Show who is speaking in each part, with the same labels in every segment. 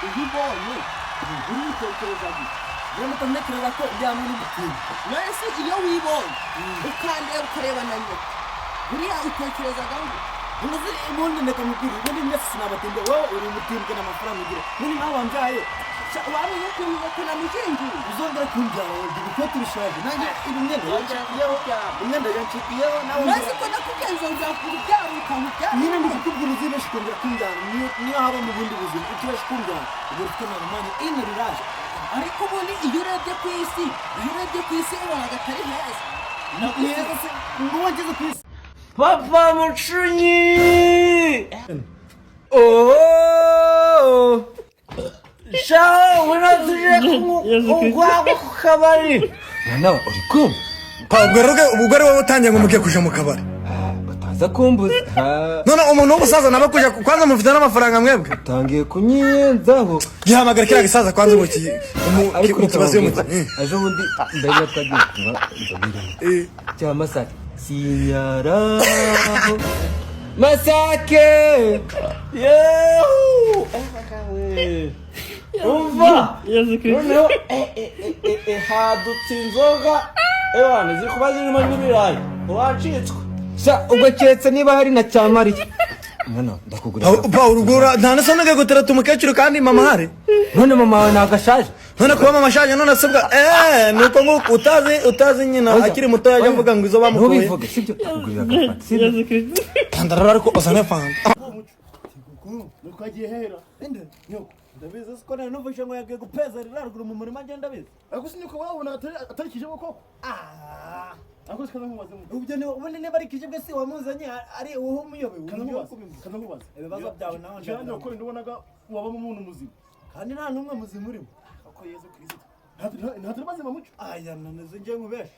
Speaker 1: ubibonye uritekereza gute rero mutekereza ko byamwe n'umutima mwese iyo wibonye ukandeba ukareba na nyoko buriya utekerezaga ngo unoze ubundi ndakamubwira ubundi ndetse sinabatinde wowe uri umutima n'amafaranga ugira muri nawe wambaye wamenye ko ukona mujengi uzongera kunjyana ugira ko tubishaje nanjye imyenda yancikiyeho nawe maze ko nakugenza uzakubyara ukamujyana nyine ndikubwira uzibeshe kongera kunjyana niyo haba mu bundi buzima utubeshe kunjyana ubwo ufite n'amani ine riraje ariko ubundi iyo urebye ku isi ubonaga atari heza neza se ngo wageze ku isi
Speaker 2: Papa Mucunyi! Oh! Shao, unatuje kugwagwa ku kabari. Mwana uri kumva?
Speaker 3: ubwo wowe utangiye ngo mugiye kuja mu kabari.
Speaker 2: Bataza kumbuza.
Speaker 3: None umuntu w'umusaza naba kuja kwanza mufite n'amafaranga mwebwe.
Speaker 2: Utangiye kunyenzaho.
Speaker 3: Gihamagara kiriya gisaza kwanza ngo mutabaze mu.
Speaker 2: Aje ubundi ndajya twagiye kuba ndabire. Cyama sati. Sinyaraho Masake Yehu Umva Noneho hadutse inzoga Ewana zikuba zirimo n'ibirayi Uracitswe Sa ugaketse niba hari na cyamari Mwana ndakugura
Speaker 3: urugura nta nasanaga guterata umukecuru kandi mama hari
Speaker 2: None mama wawe nagashaje
Speaker 3: none kuba mama ashaje none asabwa nuko ngo utazi nyina akiri muto yaje avuga ngo izo bamukoye
Speaker 2: ntubivuge sibyo kugurira agafata sibyo
Speaker 3: Tandara ariko osane fanta
Speaker 1: nuko agiye hera ende nyoko ndabizi ko none numvise ngo yagiye gupeza riraruguru mu murima agenda bizi ariko sinyuko wabona atari kije koko ako sikaza nkubaze ubyo ni ubundi niba ari kije bwe si wamuzanye ari uwo muyobe kaza nkubaze ibibazo byawe nawe njye uko ndobonaga waba mu muntu muzima kandi nta numwe muzima urimo ako Yesu Kristo nta mazima muco aya naneze nje nkubesha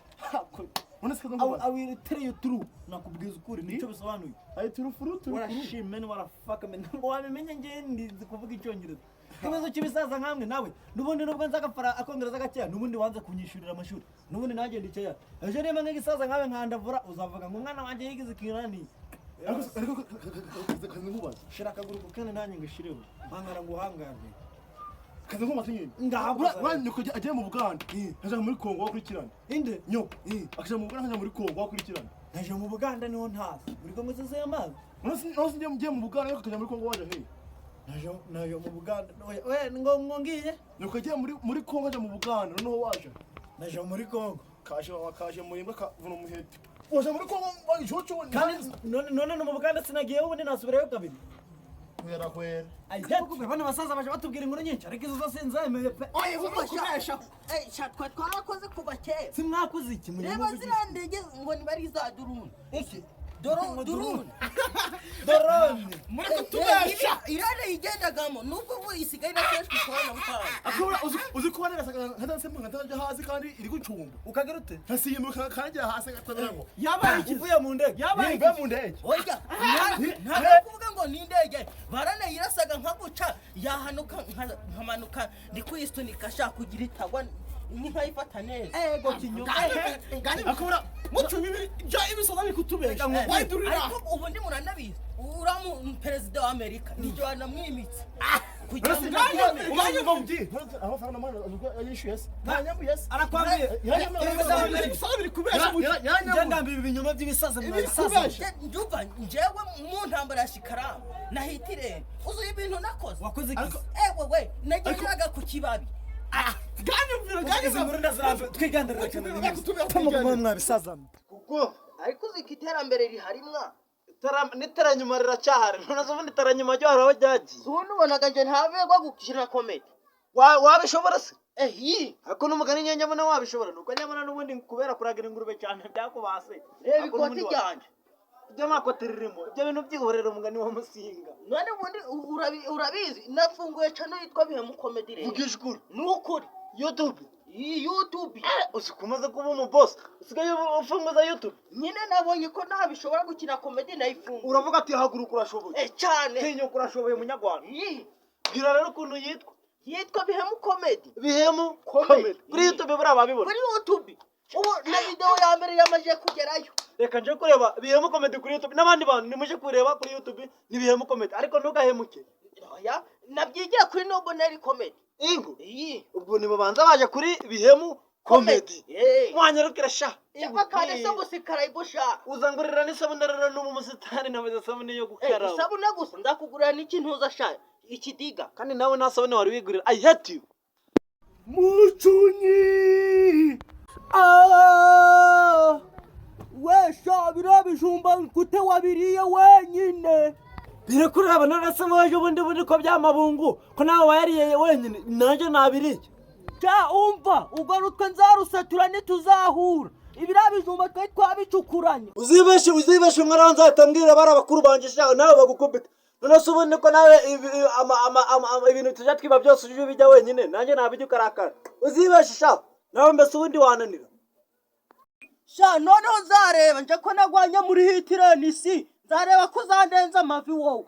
Speaker 1: none sikaza nkubaze awiri tell turu nakubwiza ukuri nico bisobanuye ayi turu furutu warashime ni warafaka me ngo wamenye nje ndizi kuvuga icyongereza kibazo kibisaza nkamwe nawe nubundi nubwo nzagafara akongereza gakeya nubundi wanze kunyishurira amashuri nubundi nanjye ndiceya ejo niba nk'igisaza nkawe nkandavura uzavuga ngo umwana wanjye yigize kinani ariko kazi nkubaza shira akaguru kane nanjye ngishireho hangara ngo uhangarwe kazi nkubaza nyine ngabura wanyuko agiye mu Buganda aje muri Kongo wakurikirana inde nyoko akaje mu Buganda aje muri Kongo wakurikirana aje mu Buganda niho ntazi muri Kongo zose amazi none ngiye mu Buganda ariko akaje muri Kongo waje he nayo mu Buganda we ngo ngiye nuko agiye muri Kongo aje mu Buganda noneho waje naje muri Kongo kaje mu imbwa kavuna umuhete waje muri Kongo wajocho kandi none no mu Buganda sinagiye ubundi nasubirayo kabiri kwera ayakubwe bana basaza baje batubwira inkuru nyinshi ariko izo zose nzemeye pe oye ubasha shatwa twarakoze kuba kera simwakoze iki muri
Speaker 4: reba zirandege ngo ni bari za durun
Speaker 1: iki
Speaker 4: durun
Speaker 1: muri kutubesha
Speaker 4: irane yigendagamo nubwo ubu isigaye nakeshwe kubona mutanga
Speaker 1: akora uzi ko wanerasaga nkadanse mu nkataje hasi kandi iri gucumba
Speaker 4: ukagira ute
Speaker 1: hasimuka kanjye hasi gatabiramo
Speaker 4: yabaye ikivuye mu ndege
Speaker 1: yabaye mu ndege
Speaker 4: oya nta kuvuga ngo ni indege barane yirasaga nkaguca yahanuka nkamanuka ndi kwisunika shaka kugira itagwa ni nkayifata neza
Speaker 1: ego kinyuma akora mucu bibiri ja ibisoza bikutubesha ngo wayidurira
Speaker 4: ariko ubu ndi muranabizi uramu president wa America nijo anamwimitse
Speaker 1: kugira ngo ubanye mubyi aho fana mwana yishuye se nanyambuye se
Speaker 4: arakwambiye
Speaker 1: ibisoza biri kubesha
Speaker 4: ngenda mbibi binyoma by'ibisaza mu bisaza njuva njewe mu ntambara ya Shikara nahitire uzuye ibintu nakoze
Speaker 1: wakoze iki
Speaker 4: we nagiraga ku kibabi
Speaker 1: ganyu muri ndazarambe twigandarira cyane mwabisaza
Speaker 4: kuko ariko zikiterambere riharimwa
Speaker 1: niteranyuma riracyahari none ubundi teranyuma ryo haraho ryagiye
Speaker 4: ubundi ubonaga nje ntabegwa gukina comedy
Speaker 1: wabishobora se
Speaker 4: ako
Speaker 1: n'umugani nyanyabona wabishobora nuko nyamana n'ubundi kubera kuragira ingurube cyane byakubase
Speaker 4: reba ikoti ryanje
Speaker 1: ibyo makotiririmo ibyo bintu byihorera umugani wa Musinga
Speaker 4: none ubundi urabizi nafunguye channel yitwa Bihemu Comedy rero
Speaker 1: ugishukuru
Speaker 4: nukuri
Speaker 1: YouTube
Speaker 4: usikumaze
Speaker 1: kuba umu boss usigaye ufunguza YouTube
Speaker 4: nyine nabonye ko ntabishobora gukina comedy nayifunguye
Speaker 1: uravuga ati haguruka urashoboye
Speaker 4: cyane
Speaker 1: tinyuka urashoboye munyarwanda bwira rero ukuntu
Speaker 4: yitwa Bihemu Comedy
Speaker 1: kuri YouTube buri ababibona
Speaker 4: kuri YouTube ubu na video ya mbere yamaje kugerayo
Speaker 1: reka nje kureba Bihemu Comedy kuri YouTube n'abandi bantu nimuje kureba kuri YouTube ni Bihemu Comedy ariko ntugahemuke
Speaker 4: oya nabyigiye kuri Noboneri comedy
Speaker 1: ingo
Speaker 4: iyi
Speaker 1: ubwo ni babanza baje kuri bihemu comedy mwanyarukira sha
Speaker 4: cyakakane so gusikara ibusha
Speaker 1: uzangurira n'isabune rero n'umusitani nabuze isabune yo gukaraba
Speaker 4: isabune gusa ndakugurira n'ikintu uzasha ikidiga
Speaker 1: kandi nawe nta sabune wari wigurira I hate you
Speaker 4: Muchunyi wesha birabijumba gute wabiriye wenyine
Speaker 1: bire kuraba narasema waje ubundi ko byamabungu ko nawe wayariye wenyine nanje nabiriye
Speaker 4: cha umva ugaruka nzarusatura nituzahura ibirabijumba twe twabicukuranye
Speaker 1: uzibeshe mwara nzatambwira barabakuru banje sha nawe bagukubita none se ubone ko nawe ibintu tujya twiba byose uje bijya wenyine nanje nabijya ukarakara uzibeshe sha nawe mbese ubundi wananira
Speaker 4: sha noneho nzareba nje ko nagwanya muri hitirenisi nzareba ko zandenza amavi wowe